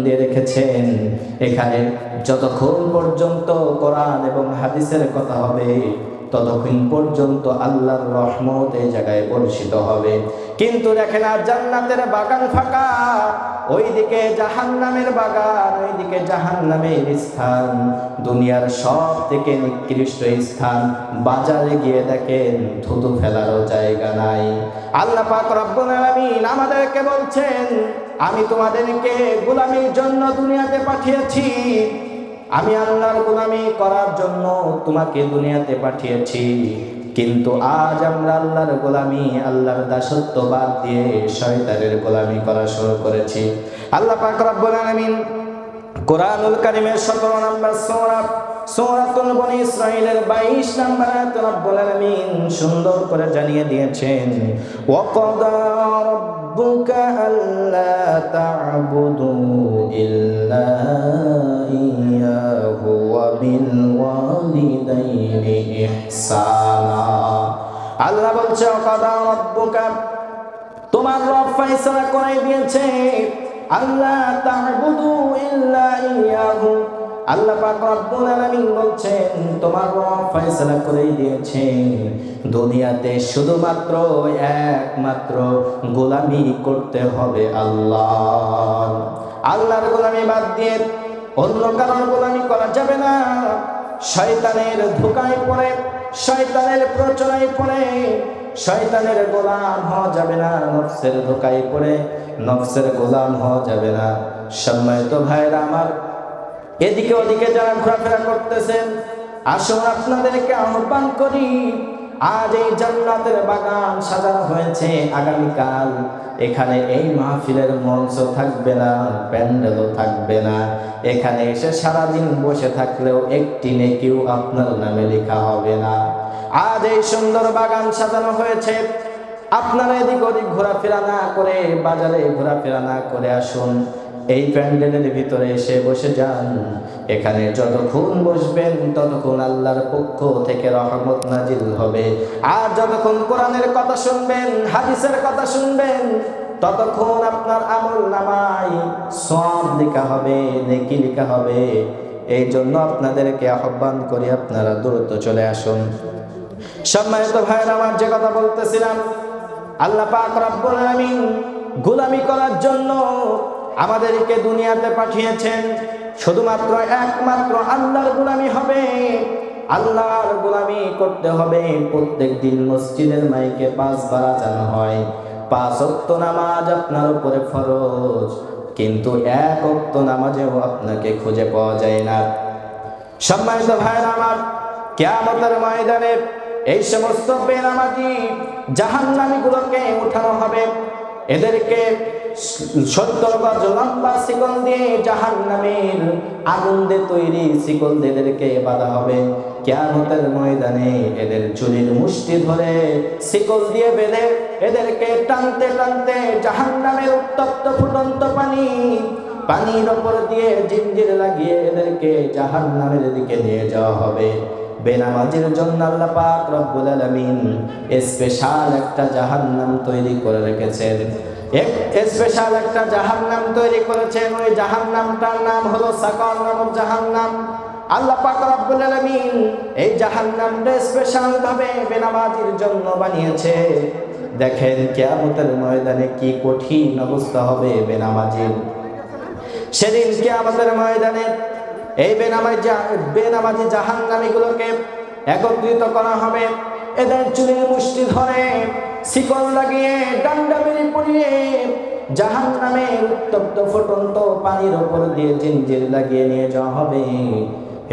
দিয়ে রেখেছেন। এখানে যতক্ষণ পর্যন্ত কোরআন এবং হাদিসের কথা হবে ততক্ষণ পর্যন্ত আল্লাহর রহমত এই জায়গায় বর্ষিত হবে। কিন্তু দেখেন আর জান্নাতের বাগান ফাঁকা, ওইদিকে জাহান্নামের বাগান, ওইদিকে জাহান্নামের স্থান, দুনিয়ার সব থেকে নিকৃষ্ট স্থান। বাজারে গিয়ে দেখেন থুতু ফেলারও জায়গা নাই। আল্লাহ পাক রব্বুল আলামিন আমাদেরকে বলছেন, আমি তোমাদেরকে গোলামির জন্য দুনিয়াতে পাঠিয়েছি, আমি আল্লাহর গোলামি করার জন্য তোমাকে দুনিয়াতে পাঠিয়েছি। কিন্তু আজ আমরা আল্লাহর গোলামি, আল্লাহর দাসত্ব বাদ দিয়ে শয়তানের গোলামি করা শুরু করেছি। আল্লাহ পাক রব্বুল আলামিন কোরআনুল কারীমের 17 নম্বর সূরা সূরাতুল বনী ইসরাঈলের 22 নম্বর আয়াতে রব্বুল আলামিন সুন্দর করে জানিয়ে দিয়েছেন, ওয়া ক্বাদা রাব্বুকা আল্লা তা'বুদু ইল্লা ইয়্যাহু ওয়া বিল ওয়ালিদাইনি ইহসানা। আল্লাহ বলছে, ওয়া ক্বাদা রাব্বুকা, তোমার রব ফয়সালা করে দিয়েছে, আল্লাহ তা'বুদু ইল্লা ইয়্যাহু, আল্লাহ পাক রব্বুল আলামিন বলছেন তোমার রব ফয়সালা করে দিয়েছে দুনিয়াতে শুধুমাত্র একমাত্র গোলামি করতে হবে আল্লাহ। আল্লাহর গোলামি বাদ দিয়ে অন্য কারোর গোলামি করা যাবে না। শয়তানের ধোঁকায় পড়ে, শয়তানের প্রচনায় পড়ে শয়তানের গোলাম হওয়া যাবে না, নফসের ধোঁকায় পড়ে নফসের গোলাম হওয়া যাবে না। সম্মানিত ভাইরা আমার, এদিকে ওদিকে যারা ঘোরাফেরা করতেছেন, আসুন আপনাদেরকে আহ্বান করি, আজ এই জান্নাতের বাগান সাজানো হয়েছে, আগামীকাল এখানে এই মাহফিলের মঞ্চ থাকবে না, প্যান্ডেলও থাকবে না। এখানে এসে সারাদিন বসে থাকলেও একটি নেকিও আপনার নামে লেখা হবে না। আজ এই সুন্দর বাগান সাজানো হয়েছে, আপনারা এদিক ওদিক ঘোরাফেরা না করে, বাজারে ঘোরাফেরা না করে আসুন, এই প্যান্ডেলের ভিতরে এসে বসে যান। এখানে যতক্ষণ বসবেন ততক্ষণ আল্লাহর পক্ষ থেকে রহমত নাজিল হবে। আর যতক্ষণ কোরআনের কথা শুনবেন, হাদিসের কথা শুনবেন, ততক্ষণ আপনার আমল নামায় সওয়াব লেখা হবে, নেকি লেখা হবে। এই জন্য আপনাদেরকে আহ্বান করি, আপনারা দ্রুত চলে আসুন। সম্মানিত ভাইরা আমার, যে কথা বলতেছিলাম, আল্লাহ পাক রব্বুল আলামিন গোলামি করার জন্য আমাদেরকে দুনিয়াতে পাঠিয়েছেন। শুধুমাত্র একমাত্র আল্লাহর গোলামি হবে, আল্লাহর গোলামি করতে হবে। প্রত্যেক দিন মসজিদের মাইকে 5 বার আযান হয়, 5 ওয়াক্ত নামাজ আপনার উপরে ফরজ, কিন্তু 1 ওয়াক্ত নামাজেও আপনাকে খুঁজে পাওয়া যায় না। সম্মানিত ভাইরা আমার, কিয়ামতের ময়দানে এই সমস্ত বেনামাজি জাহান্নামীগুলোকে উঠানো হবে। এদেরকে 70 গজ লম্বা শিকল দিয়ে জাহান্নামের আগুন দিয়ে তৈরি শিকল দিয়ে এদেরকে বাঁধা হবে। কিয়ামতের ময়দানে এদের চুলের মুষ্টি ধরে শিকল দিয়ে বেঁধে এদেরকে টানতে টানতে জাহান্নামের উত্তপ্ত ফুটন্ত পানির ওপর দিয়ে জিঞ্জির লাগিয়ে এদেরকে জাহান্নামের দিকে নিয়ে যাওয়া হবে। বেনামাজির জন্য আল্লাহ পাক রব্বুল আলামিন স্পেশাল একটা জাহান্নাম তৈরি করে রেখেছেন, স্পেশাল একটা জাহান্নাম তৈরি করেছেন। ওই জাহান্নামটার নাম হলো সাকার নামক জাহান্নাম। আল্লাহ পাক রব্বুল আলামিন এই জাহান্নামটা স্পেশাল ভাবে বেনামাজির জন্য বানিয়েছে। দেখেন কিয়ামতের ময়দানে কি কঠিন অবস্থা হবে বেনামাজির। সেদিন কিয়ামতের ময়দানে এই বেনামাজি জাহান্নামীগুলোকে একত্রিত করা হবে। এদের চুলের মুষ্টি ধরে শিকল লাগিয়ে ডান্ডা বেরি পরিয়ে জাহান্নামের উত্তপ্ত ফুটন্ত পানির উপর দিয়ে জিঞ্জির লাগিয়ে নিয়ে যাওয়া হবে।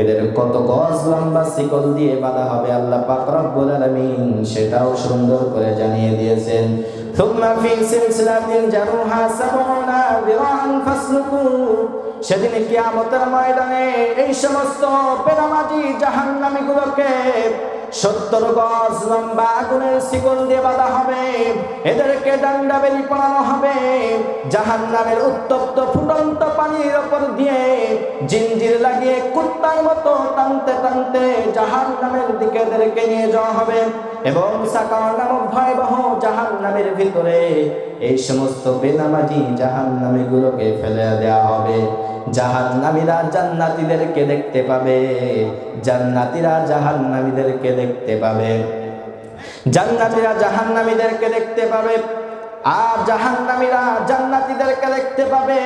এদের কত গজ লম্বা শিকল দিয়ে বাঁধা হবে আল্লাহ পাক রব্বুল আলামিন সেটাও সুন্দর করে জানিয়ে দিয়েছেন। থুম্মা ফি সিলসিলাতিন জারুহা 70 যিরাআন ফাসলুকু। সেদিন কিয়ামতের ময়দানে এই সমস্ত বেনামাজি জাহান্নামীগুলোকে 70 গজ লম্বা আগুনের শিকল দিয়ে বাঁধা হবে। এদেরকে ডান্ডা বেরি পরানো হবে। জাহান্নামের উত্তপ্ত ফুটন্ত পানির উপর দিয়ে জিঞ্জির লাগিয়ে কুত্তার মতো টানতে টানতে জাহান্নামের দিকে এদেরকে নিয়ে যাওয়া হবে এবং সাকার নামক ভয়াবহ জাহান্নামের ভিতরে এই সমস্ত বেনামাজি জাহান্নামীগুলোকে ফেলে দেওয়া হবে। জাহান্নামীরা জান্নাতীদেরকে দেখতে পাবে, জান্নাতীরা জাহান্নামীদেরকে দেখতে পাবে, জান্নাতীরা জাহান্নামীদেরকে দেখতে পাবে, আর জাহান্নামীরা জান্নাতীদেরকে দেখতে পাবে।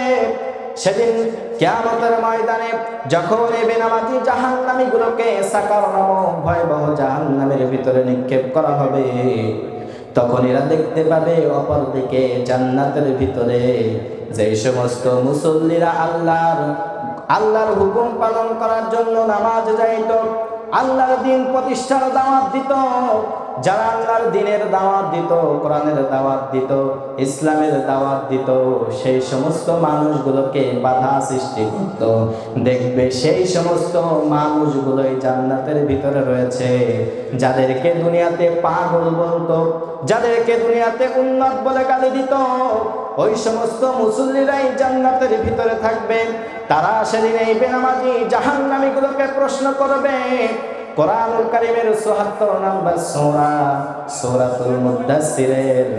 সেদিন কিয়ামতের ময়দানে যখন এই বেনামাজি জাহান্নামীগুলোকে সাকার নামক ভয়াবহ জাহান্নামের ভিতরে নিক্ষেপ করা হবে, তখন এরা দেখতে পাবে অপর দিকে জান্নাতের ভিতরে যে সমস্ত মুসল্লিরা আল্লাহর হুকুম পালন করার জন্য নামাজ যাইত, আল্লাহর দ্বীন প্রতিষ্ঠার দাওয়াত দিত, যারা আল্লাহর দ্বীনের দাওয়াত দিত, কোরআনের দাওয়াত দিত, ইসলামের দাওয়াত দিত, সেই সমস্ত মানুষগুলোকে বাধা সৃষ্টি করত। দেখবে সেই সমস্ত মানুষগুলোই জান্নাতের ভিতরে রয়েছে। যাদেরকে দুনিয়াতে পাগল বলতো, যাদেরকে দুনিয়াতে উন্মাদ বলে গালি দিত, ওই সমস্ত মুসল্লিরাই জান্নাতের ভিতরে থাকবে। তারা সেদিন এই বেনামাজি জাহান্নামীগুলোকে প্রশ্ন করবে। কোরআনুল কারীমের ৭৪ নম্বর সূরা সূরাতুল মুদ্দাসসিরের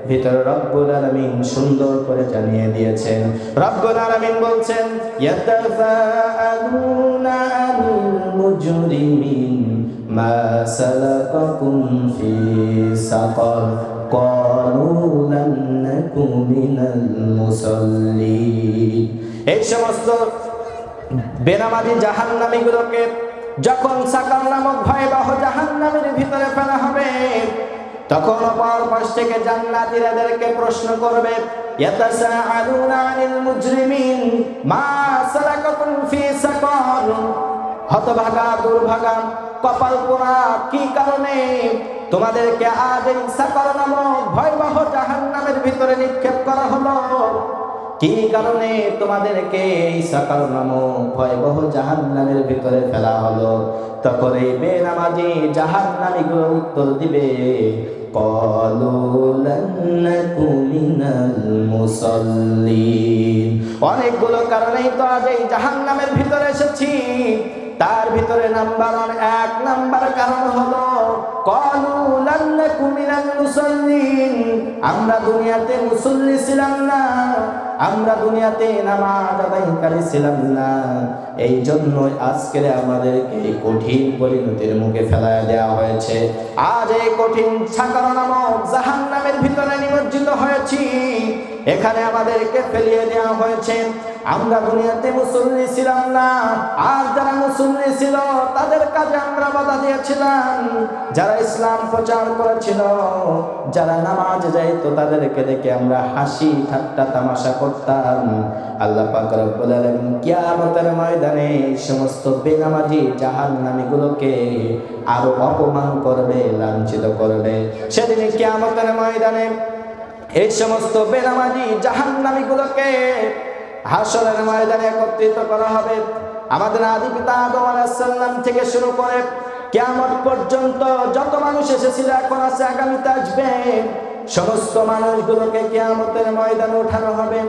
ভিতরে রব্বুল আলামিন সুন্দর করে জানিয়ে দিয়েছেন। রব্বুল আলামিন বলছেন, ইয়াতাসাআলুনা আনিল মুজরিমিন মা সালাকাকুম ফি সাকার ক্বালু লাম নাকু মিনাল মুসাল্লিন। এই সমস্ত বেনামাজি জাহান্নামীগুলোকে যখন সাকার নামক ভয়াবহ জাহান্নামের ভিতরে ফেলা হবে, তখন অপর পাশ থেকে জান্নাতীদেরকে প্রশ্ন করবে, ইয়াতাসাআলুনা আনিল মুজরিমিন মা সালাকাকুম ফি সাকার। হতভাগা, দুর্ভাগা, কপাল পোড়া, কি কারণে তোমাদেরকে আজ এই সাকার নামক ভয়াবহ জাহান্নামের ভিতরে নিক্ষেপ করা হলো? কি কারণে তোমাদেরকে এই সাকার নামক ভয়াবহ জাহান্নামের ভিতরে ফেলা হলো? তখন এই বেনামাজি জাহান্নামীগুলো উত্তর দিবে, ক্বালু লাম নাকু মিনাল মুসাল্লিন। অনেকগুলো কারণেই তো আজ এই জাহান্নামের ভিতরে এসেছি। তার ভিতরে এক নাম্বার কারণ হলো ক্বালু লাম নাকু মিনাল মুসাল্লিন। আমরা দুনিয়াতে মুসল্লি ছিলাম না, আমরা দুনিয়াতে নামাজ আদায়কারী ছিলাম না। এই জন্যই আজকে আমাদেরকে এই কঠিন পরিণতির মুখে ফেলায় দেওয়া হয়েছে। আজ এই কঠিন সাকার নামক জাহান্নামের ভিতরে নিমজ্জিত হয়েছি। এখানে আমাদেরকে ফেলিয়ে দেওয়া হয়েছে। আমরা দুনিয়াতে মুসল্লি ছিলাম না, আর যারা মুসল্লি ছিল তাদের কাজে আমরা বাধা দিয়েছিলাম। যারা ইসলাম প্রচার করেছিল, যারা নামাজ যাইতো, তাদেরকে দেখে আমরা হাসি ঠাট্টা তামাশা করতাম। আল্লাহ পাক রব্বুল আলামিন কিয়ামতের ময়দানে এই সমস্ত বেনামাজি জাহান্নামীগুলোকে আরো অপমান করবে, লাঞ্ছিত করবে। সেদিন কিয়ামতের ময়দানে এই সমস্ত বেনামাজি জাহান্নামীগুলোকে হাসরের ময়দানে একত্রিত করা হবে। আমাদের আদি পিতা আদম আলাইহিস সালাম থেকে শুরু করে কিয়ামত পর্যন্ত যত মানুষ এসেছিল, এখন আছে, আগামীতে আসবে, সমস্ত মানুষগুলোকে কিয়ামতের ময়দানে ওঠানো হবে।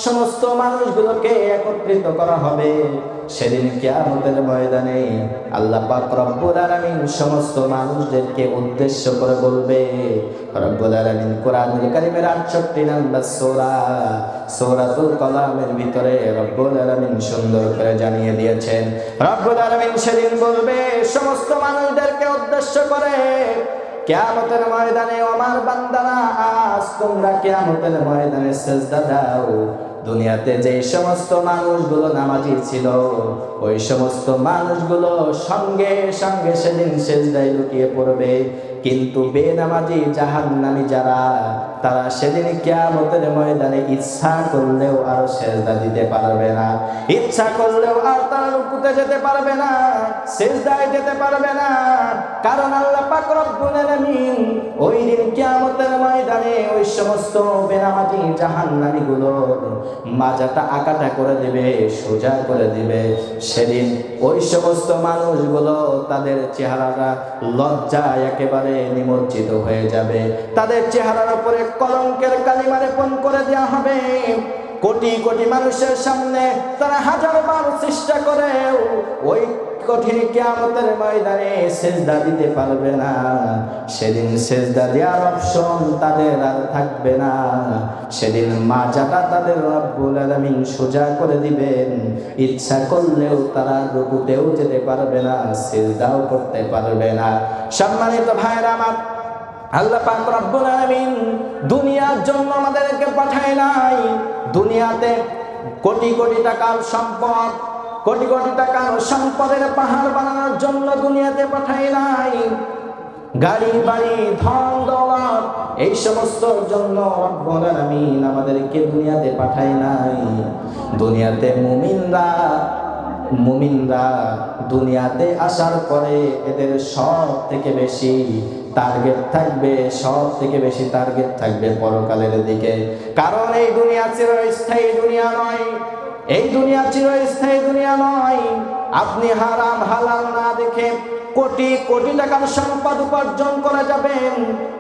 সমস্ত মানুষগুলোকে একত্রিত করা হবে। সেদিন কিয়ামতের ময়দানে আল্লাহ পাক রব্বুল আলামিন সমস্ত মানুষদেরকে উদ্দেশ্য করে বলবে। রব্বুল আলামিন কোরআনুল কারীমের ৬৮ নম্বর সূরাতুল কলামের ভিতরে রব্বুল আলামিন সুন্দর করে জানিয়ে দিয়েছেন। রব্বুল আলামিন সেদিন বলবে সমস্ত মানুষদেরকে উদ্দেশ্য করে, কিয়ামতের ময়দানে আমার বান্দারা, আজ তোমরা কিয়ামতের ময়দানে সিজদা দাও। দুনিয়াতে যে সমস্ত মানুষগুলো নামাজি ছিল, ওই সমস্ত মানুষগুলো সঙ্গে সঙ্গে সেদিন সিজদায় লুটিয়ে পড়বে। কিন্তু বেনামাজি জাহান্নামী যারা, তারা সেদিন কিয়ামতের ময়দানে ইচ্ছা করলেও আর সিজদা দিতে পারবে না, ইচ্ছা করলেও আর তারা রুকুতে যেতে পারবে না, সিজদায় যেতে পারবে না। কারণ আল্লাহ পাক রব্বুল আলামিন ওই দিন কিয়ামতের ময়দানে ওই সমস্ত বেনামাজি জাহান্নামীগুলোর মাজাটা আকাটা করে দিবে, সোজা করে দিবে। সেদিন ওই সমস্ত মানুষগুলো, তাদের চেহারাটা লজ্জায় একেবারে নিমজ্জিত হয়ে যাবে। তাদের চেহারার উপরে কলঙ্কের কালিমা লেপন করে দেওয়া হবে। কোটি কোটি মানুষের সামনে তারা হাজারবার চেষ্টা করেও ওই কঠিন কিয়ামতের ময়দানে সেজদা দিতে পারবে না। সেদিন সেজদা দেওয়ার অপশন তাদের আর থাকবে না। সেদিন মাজাটা তাদের রব্বুল আলামিন সোজা করে দিবেন। ইচ্ছা করলেও তারা রুকুতেও যেতে পারবে না, সেজদাও করতে পারবে না। সম্মানিত ভাইরা আমার, আল্লাহ পাক রব্বুল আলামিন দুনিয়ার জন্য আমাদেরকে পাঠায় নাই। দুনিয়াতে কোটি কোটি টাকার সম্পদ, কোটি কোটি টাকার সম্পদের পাহাড় বানানোর জন্য দুনিয়াতে পাঠায় নাই। গাড়ি বাড়ি ধন দৌলত এই সমস্ত জন্য রব্বুল আলামিন আমাদেরকে দুনিয়াতে পাঠায় নাই। দুনিয়াতে মুমিনরা দুনিয়াতে আসার পরে এদের সব থেকে বেশি টার্গেট থাকবে পরকালের দিকে। কারণ এই দুনিয়া চিরস্থায়ী দুনিয়া নয়, এই দুনিয়া চিরস্থায়ী দুনিয়া নয়। আপনি হারাম হালাল না দেখে কোটি কোটি টাকার সম্পদ উপার্জন করে যাবেন,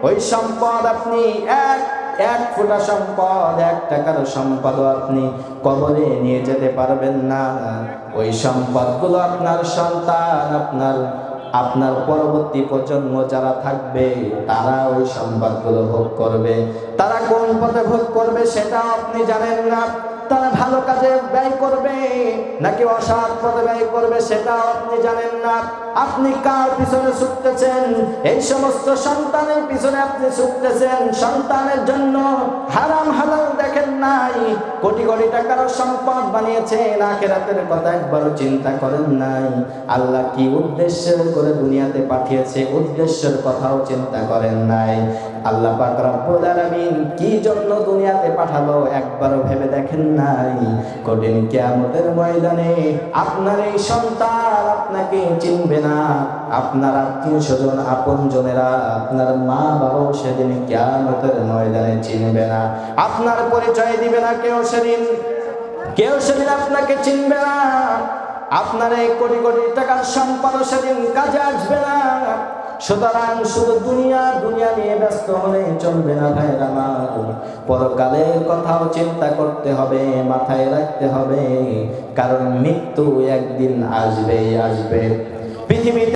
ওই সম্পদ আপনি এক ফোঁটা সম্পদ, 1 টাকার সম্পদও আপনি কবরে নিয়ে যেতে পারবেন না। ওই সম্পদগুলো আপনার সন্তান, আপনার পরবর্তী প্রজন্ম যারা থাকবে তারা ওই সম্পদগুলো ভোগ করবে। তারা কোন পথে ভোগ করবে সেটা আপনি জানেন না। তারা ভালো কাজে ব্যয় করবে নাকি অসৎ পথে ব্যয় করবে সেটাও আপনি জানেন না। আপনি কার পিছনে ছুটতেছেন? এই সমস্ত সন্তানের পিছনে আপনি ছুটতেছেন। সন্তানের জন্য হারাম হালাল দেখেন নাই, কোটি কোটি টাকার সম্পদ বানিয়েছেন, আখিরাতের কথা একবারও চিন্তা করেন নাই। আল্লাহ কি উদ্দেশ্য করে দুনিয়াতে পাঠিয়েছে উদ্দেশ্যের কথাও চিন্তা করেন নাই। আল্লাহ পাক রব্বুল আলামিন কি জন্য দুনিয়াতে পাঠালো একবারও ভেবে দেখেন নাই। কঠিন কিয়ামতের ময়দানে আপনার এই সন্তান আপনাকে চিনবে না, আপনার আত্মীয় স্বজন আপনজনেরা, আপনার মা বাবাও সেদিন কিয়ামতের ময়দানে চিনবে না, আপনার পরিচয় দিবে না কেউ সেদিন আপনাকে চিনবে না। আপনার এই কোটি কোটি টাকার সম্পদ সেদিন কাজে আসবে না। সুতরাং শুধু দুনিয়া নিয়ে ব্যস্ত হলে চলবে না ভাইরা আমার। পরকালের কথাও চিন্তা করতে হবে, মাথায় রাখতে হবে, কারণ মৃত্যু একদিন আসবে। পৃথিবীতে